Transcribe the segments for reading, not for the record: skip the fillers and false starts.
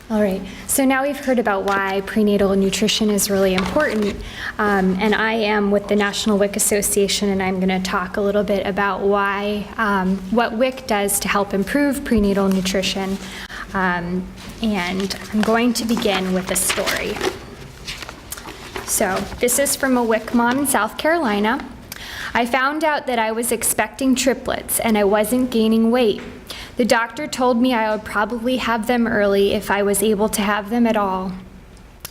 All right, so now we've heard about why prenatal nutrition is really important, and I am with the National WIC Association, and I'm going to talk a little bit about why, what WIC does to help improve prenatal nutrition, and I'm going to begin with a story. So this is from a WIC mom in South Carolina. I found out that I was expecting triplets and I wasn't gaining weight. The doctor told me I would probably have them early if I was able to have them at all.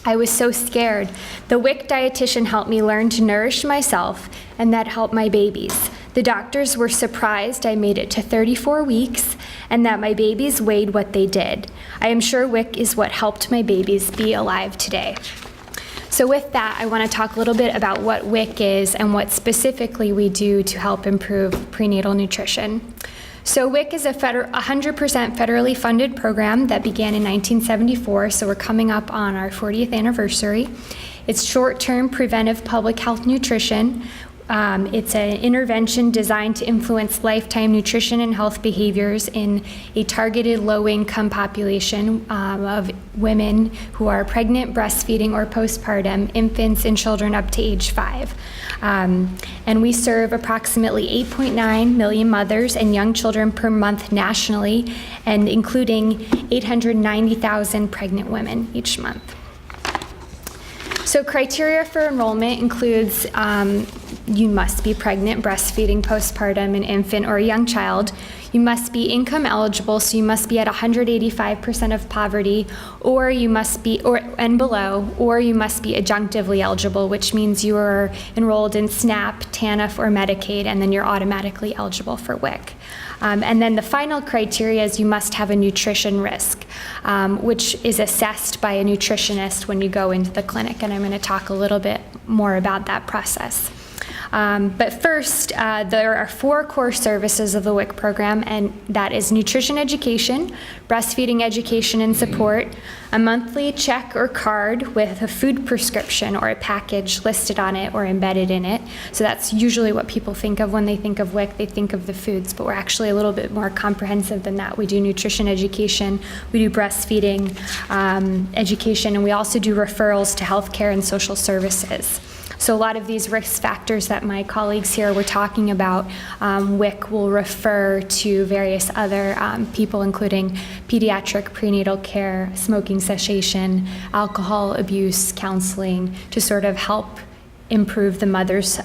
I was so scared. The WIC dietitian helped me learn to nourish myself, and that helped my babies. The doctors were surprised I made it to 34 weeks and that my babies weighed what they did. I am sure WIC is what helped my babies be alive today. So with that, I want to talk a little bit about what WIC is and what specifically we do to help improve prenatal nutrition. So WIC is a 100% federally funded program that began in 1974, so we're coming up on our 40th anniversary. It's short-term preventive public health nutrition. It's an intervention designed to influence lifetime nutrition and health behaviors in a targeted low-income population of women who are pregnant, breastfeeding, or postpartum, infants, and children up to age 5. And we serve approximately 8.9 million mothers and young children per month nationally, and including 890,000 pregnant women each month. So criteria for enrollment includes you must be pregnant, breastfeeding, postpartum, an infant, or a young child. You must be income eligible, so you must be at 185% of poverty, or you must be, and below, or you must be adjunctively eligible, which means you are enrolled in SNAP, TANF, or Medicaid, and then you're automatically eligible for WIC. And then the final criteria is you must have a nutrition risk, which is assessed by a nutritionist when you go into the clinic, and I'm going to talk a little bit more about that process. But first, there are 4 core services of the WIC program, and that is nutrition education, breastfeeding education and support, a monthly check or card with a food prescription or a package listed on it or embedded in it. So that's usually what people think of when they think of WIC. They think of the foods, but we're actually a little bit more comprehensive than that. We do nutrition education, we do breastfeeding education, and we also do referrals to healthcare and social services. So a lot of these risk factors that my colleagues here were talking about, WIC will refer to various other people, including pediatric prenatal care, smoking cessation, alcohol abuse counseling, to sort of help improve the mother's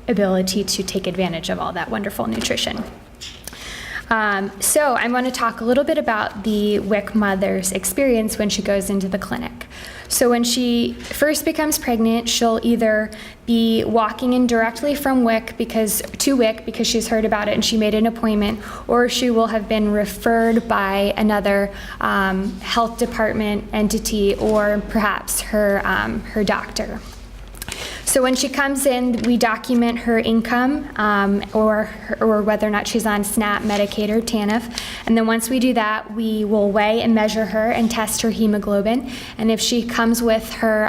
ability to take advantage of all that wonderful nutrition. So I'm going to talk a little bit about the WIC mother's experience when she goes into the clinic. So when she first becomes pregnant, she'll either be walking in directly from WIC to WIC because she's heard about it and she made an appointment, or she will have been referred by another health department entity, or perhaps her doctor. So when she comes in, we document her income or whether or not she's on SNAP, Medicaid, or TANF. And then once we do that, we will weigh and measure her and test her hemoglobin. And if she comes with her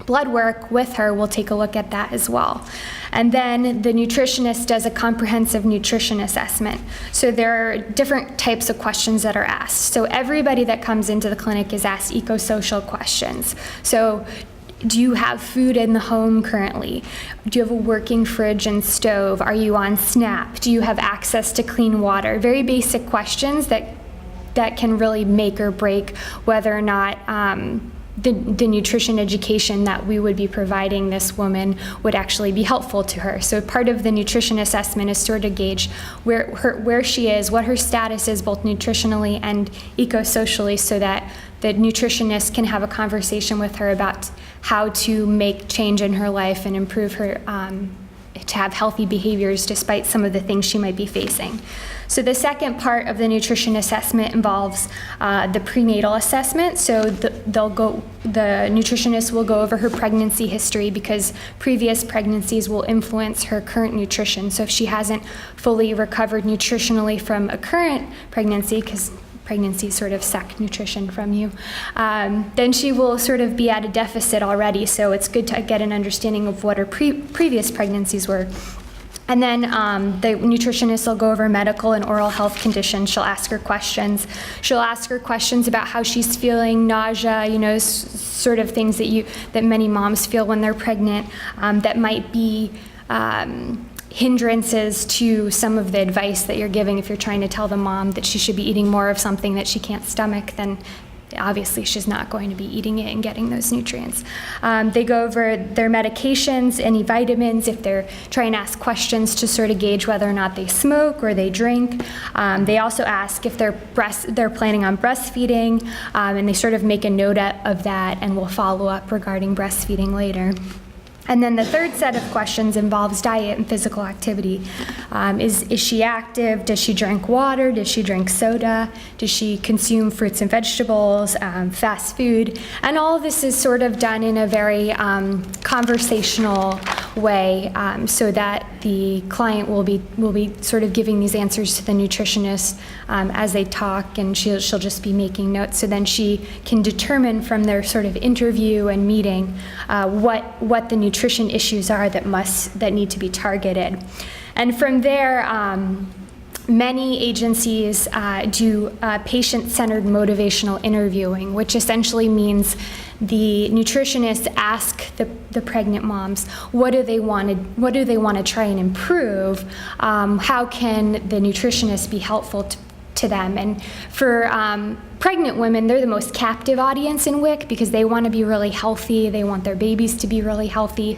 blood work with her, we'll take a look at that as well. And then the nutritionist does a comprehensive nutrition assessment. So there are different types of questions that are asked. So everybody that comes into the clinic is asked eco-social questions. So do you have food in the home currently? Do you have a working fridge and stove? Are you on SNAP? Do you have access to clean water? Very basic questions that can really make or break whether or not the nutrition education that we would be providing this woman would actually be helpful to her. So part of the nutrition assessment is sort of gauge where she is, what her status is both nutritionally and eco-socially, so that the nutritionist can have a conversation with her about how to make change in her life and improve her to have healthy behaviors despite some of the things she might be facing. So the second part of the nutrition assessment involves the prenatal assessment. So the nutritionist will go over her pregnancy history, because previous pregnancies will influence her current nutrition. So if she hasn't fully recovered nutritionally from a current pregnancy, because pregnancy sort of suck nutrition from you, then she will sort of be at a deficit already. So it's good to get an understanding of what her previous pregnancies were. And then the nutritionist will go over medical and oral health conditions. She'll ask her questions. She'll ask her questions about how she's feeling, nausea, sort of things that many moms feel when they're pregnant, that might be hindrances to some of the advice that you're giving. If you're trying to tell the mom that she should be eating more of something that she can't stomach, then obviously she's not going to be eating it and getting those nutrients. They go over their medications, any vitamins, if they're trying to ask questions to sort of gauge whether or not they smoke or they drink. They also ask if they're planning on breastfeeding, and they sort of make a note of that, and will follow up regarding breastfeeding later. And then the third set of questions involves diet and physical activity. Is she active? Does she drink water? Does she drink soda? Does she consume fruits and vegetables, fast food? And all of this is sort of done in a very conversational way, so that the client will be sort of giving these answers to the nutritionist as they talk, and she'll just be making notes. So then she can determine from their sort of interview and meeting what the nutrition issues are that need to be targeted. And from there, many agencies do patient-centered motivational interviewing, which essentially means the nutritionists ask the pregnant moms, what do they want to try and improve? How can the nutritionist be helpful to them? And for pregnant women, they're the most captive audience in WIC because they want to be really healthy. They want their babies to be really healthy.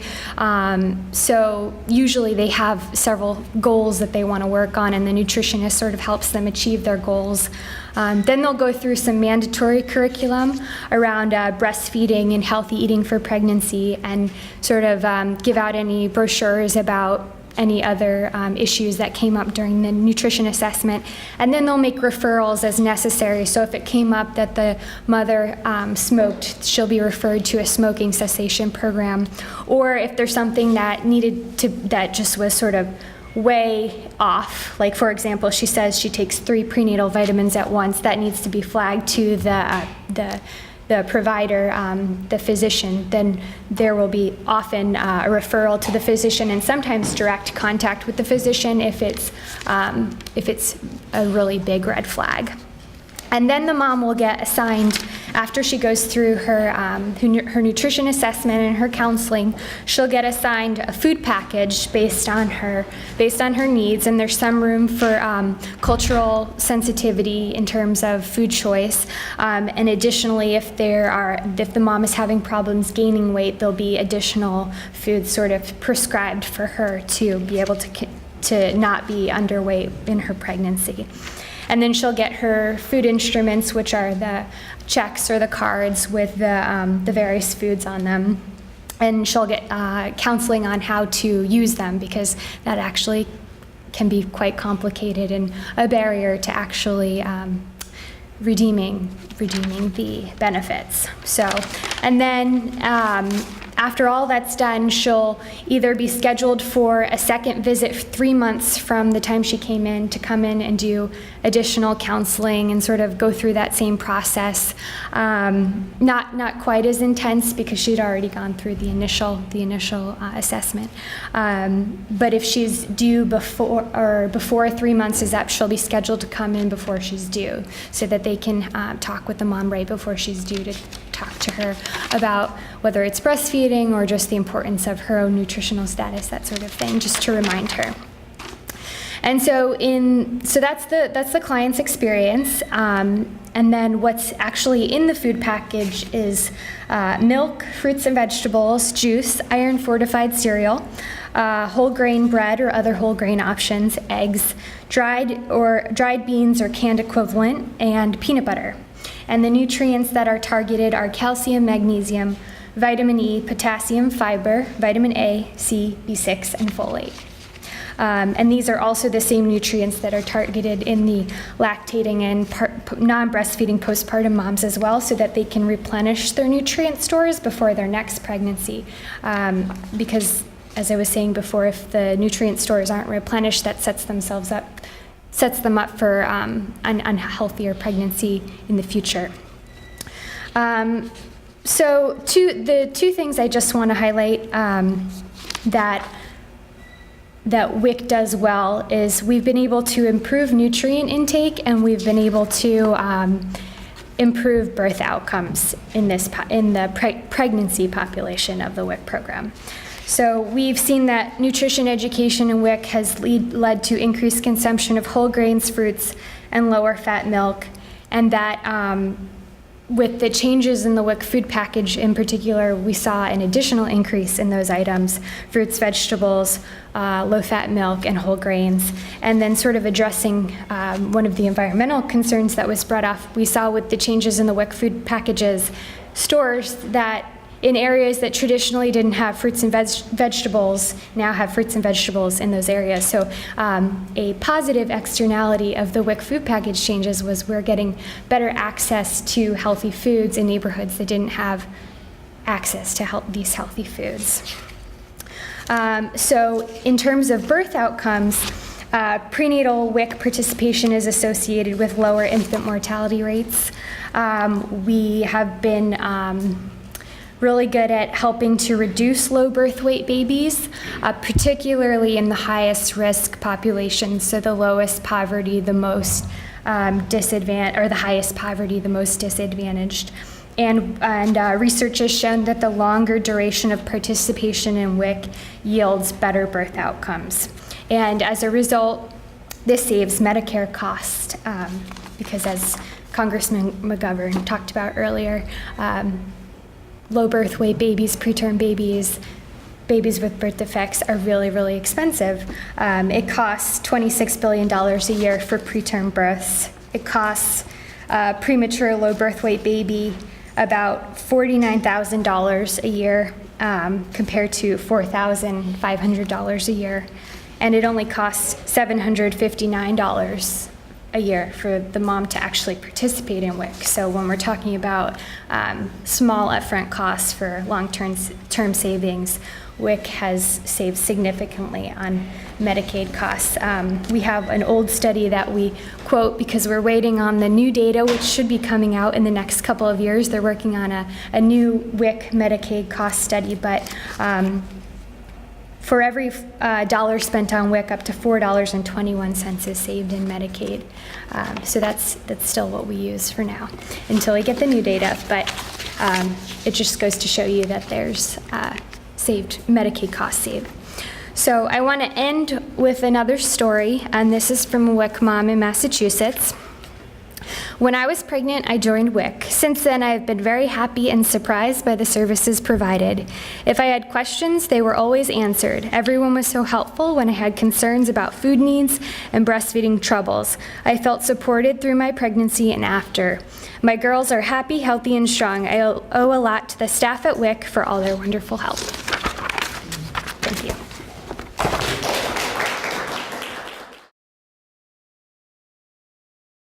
So usually they have several goals that they want to work on, and the nutritionist sort of helps them achieve their goals. Then they'll go through some mandatory curriculum around breastfeeding and healthy eating for pregnancy, and sort of give out any brochures about any other issues that came up during the nutrition assessment. And then they'll make referrals as necessary. So if it came up that the mother smoked, she'll be referred to a smoking cessation program. Or if there's something that that just was sort of way off, like for example, she says she takes 3 prenatal vitamins at once, that needs to be flagged to the provider, the physician. Then there will be often a referral to the physician, and sometimes direct contact with the physician if it's a really big red flag. And then the mom will get assigned, after she goes through her nutrition assessment and her counseling, she'll get assigned a food package based on her needs. And there's some room for cultural sensitivity in terms of food choice. And additionally, if the mom is having problems gaining weight, there'll be additional foods sort of prescribed for her to be able to not be underweight in her pregnancy. And then she'll get her food instruments, which are the checks or the cards with the various foods on them. And she'll get counseling on how to use them, because that actually can be quite complicated and a barrier to actually redeeming the benefits. So, and then after all that's done, she'll either be scheduled for a second visit 3 months from the time she came in to come in and do additional counseling and sort of go through that same process. Not quite as intense because she'd already gone through the initial assessment. But if she's due before 3 months is up, she'll be scheduled to come in before she's due, so that they can talk with the mom right before she's due to talk to her about whether it's breastfeeding or just the importance of her own nutritional status, that sort of thing, just to remind her. And so that's the client's experience. And then what's actually in the food package is milk, fruits and vegetables, juice, iron-fortified cereal, whole grain bread or other whole grain options, eggs, dried beans or canned equivalent, and peanut butter. And the nutrients that are targeted are calcium, magnesium, vitamin E, potassium, fiber, vitamin A, C, B6, and folate. And these are also the same nutrients that are targeted in the lactating and non-breastfeeding postpartum moms as well, so that they can replenish their nutrient stores before their next pregnancy. Because, as I was saying before, if the nutrient stores aren't replenished, that sets them up for an unhealthier pregnancy in the future. So the two things I just want to highlight that that WIC does well is we've been able to improve nutrient intake, and we've been able to improve birth outcomes in the pregnancy population of the WIC program. So we've seen that nutrition education in WIC has led to increased consumption of whole grains, fruits, and lower fat milk, and that with the changes in the WIC food package in particular, we saw an additional increase in those items: fruits, vegetables, low-fat milk, and whole grains. And then sort of addressing one of the environmental concerns that was brought up, we saw with the changes in the WIC food packages, stores that in areas that traditionally didn't have fruits and vegetables now have fruits and vegetables in those areas. So a positive externality of the WIC food package changes was we're getting better access to healthy foods in neighborhoods that didn't have access to these healthy foods. So in terms of birth outcomes, prenatal WIC participation is associated with lower infant mortality rates. We have been really good at helping to reduce low birth weight babies, particularly in the highest risk populations, so the lowest poverty, the most disadvantaged, or the highest poverty, the most disadvantaged. And research has shown that the longer duration of participation in WIC yields better birth outcomes. And as a result, this saves Medicare costs, because as Congressman McGovern talked about earlier, low birth weight babies, preterm babies, babies with birth defects are really, really expensive. It costs $26 billion a year for preterm births. It costs a premature low birth weight baby about $49,000 a year, compared to $4,500 a year. And it only costs $759 a year for the mom to actually participate in WIC. So when we're talking about small upfront costs for long-term savings, WIC has saved significantly on Medicaid costs. We have an old study that we quote because we're waiting on the new data, which should be coming out in the next couple of years. They're working on a new WIC Medicaid cost study, but for every dollar spent on WIC, up to $4.21 is saved in Medicaid. So that's still what we use for now until we get the new data. But it just goes to show you that there's saved Medicaid costs saved. So I want to end with another story, and this is from a WIC mom in Massachusetts. When I was pregnant, I joined WIC. Since then, I have been very happy and surprised by the services provided. If I had questions, they were always answered. Everyone was so helpful when I had concerns about food needs and breastfeeding troubles. I felt supported through my pregnancy and after. My girls are happy, healthy, and strong. I owe a lot to the staff at WIC for all their wonderful help.